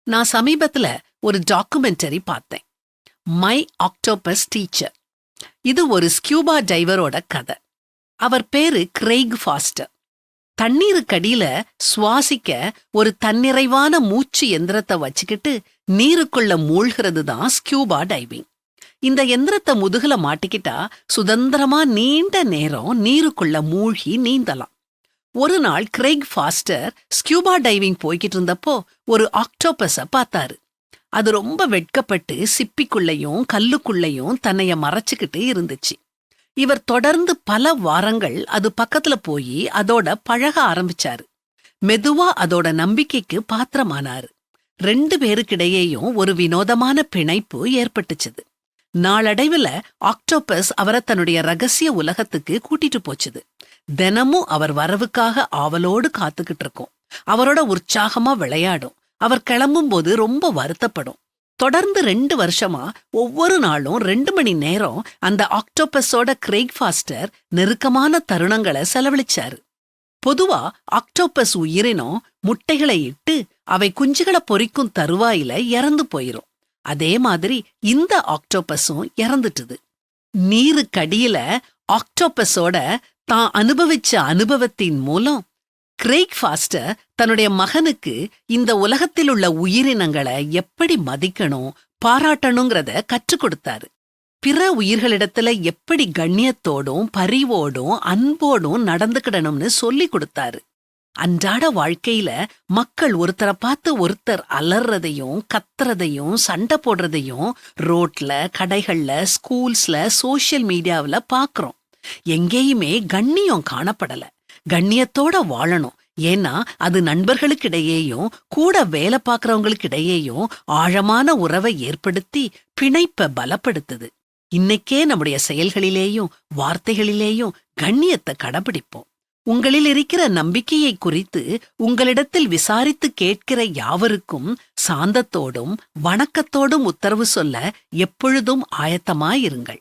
நான் சமீபத்துல ஒரு டாக்குமெண்டரி பார்த்தேன். My octopus teacher. இது ஒரு ஸ்கியூபா டைவரோட கதை. அவர் பேரு கிரெய்க் ஃபாஸ்டர். தண்ணீருக்கடியில சுவாசிக்க ஒரு தன்னிறைவான மூச்சு எந்திரத்தை வச்சுக்கிட்டு நீருக்குள்ள மூழ்கிறது தான் ஸ்கியூபா டைவிங். இந்த எந்திரத்தை முதுகுல மாட்டிக்கிட்டா சுதந்திரமா நீண்ட நேரம் நீருக்குள்ள மூழ்கி நீந்தலாம். ஒரு நாள் கிரெய்க் ஃபாஸ்டர் ஸ்கியூபா டைவிங் போய்கிட்டு இருந்தப்போ ஒரு ஆக்டோபஸ பார்த்தாரு. அது ரொம்ப வெட்கப்பட்டு சிப்பிக்குள்ளையும் கல்லுக்குள்ளையும் தன்னைய மறைச்சுக்கிட்டு இருந்துச்சு. இவர் தொடர்ந்து பல வாரங்கள் அது பக்கத்துல போய் அதோட பழக ஆரம்பிச்சாரு. மெதுவா அதோட நம்பிக்கைக்கு பாத்திரமானாரு. 2 பேருக்கிடையேயும் ஒரு வினோதமான பிணைப்பு ஏற்பட்டுச்சுது. நாளடைவுல ஆக்டோபஸ் அவரை தன்னுடைய ரகசிய உலகத்துக்கு கூட்டிட்டு போச்சுது. தினமும் அவர் வரவுக்காக ஆவலோடு காத்துக்கிட்டு இருக்கும். அவரோட உற்சாகமா விளையாடும். அவர் கிளம்பும்போது ரொம்ப வருத்தப்படும். தொடர்ந்து 2 வருஷமா ஒவ்வொரு நாளும் 2 மணி நேரம் அந்த ஆக்டோபஸோட கிரெய்க் ஃபாஸ்டர் நெருக்கமான தருணங்களை செலவழிச்சாரு. பொதுவா ஆக்டோபஸ் உயிரினம் முட்டைகளை இட்டு அவை குஞ்சுகளை பொரிக்கும் தருவாயில இறந்து போயிரும். அதே மாதிரி இந்த ஆக்டோபஸும் இறந்துட்டுது. நீருக்கடியில ஆக்டோபஸோட தான் அனுபவிச்ச அனுபவத்தின் மூலம் கிரெய்க் ஃபாஸ்டர் தன்னுடைய மகனுக்கு இந்த உலகத்தில் உள்ள உயிரினங்களை எப்படி மதிக்கணும், பாராட்டணுங்கிறத கற்றுக் கொடுத்தாரு. பிற உயிர்களிடத்துல எப்படி கண்ணியத்தோடும் பரிவோடும் அன்போடும் நடந்துக்கிடணும்னு சொல்லி கொடுத்தாரு. அன்றாட வாழ்க்கையில மக்கள் ஒருத்தரை பார்த்து ஒருத்தர் அலறதையும் கத்துறதையும் சண்டை போடுறதையும் ரோட்ல, கடைகள்ல, ஸ்கூல்ஸ்ல, சோசியல் மீடியாவுல பாக்குறோம். எங்கேயுமே கண்ணியம் காணப்படல. கண்ணியத்தோட வாழணும். ஏன்னா அது நண்பர்களுக்கிடையேயும் கூட வேலை பார்க்கறவங்களுக்கிடையேயும் ஆழமான உறவை ஏற்படுத்தி பிணைப்ப பலப்படுத்துது. இன்னைக்கே நம்முடைய செயல்களிலேயும் வார்த்தைகளிலேயும் கண்ணியத்தை கடைபிடிப்போம். உங்களில் இருக்கிற நம்பிக்கையை குறித்து உங்களிடத்தில் விசாரித்து கேட்கிற யாவருக்கும் சாந்தத்தோடும் வணக்கத்தோடும் உத்தரவு சொல்ல எப்பொழுதும் ஆயத்தமாயிருங்கள்.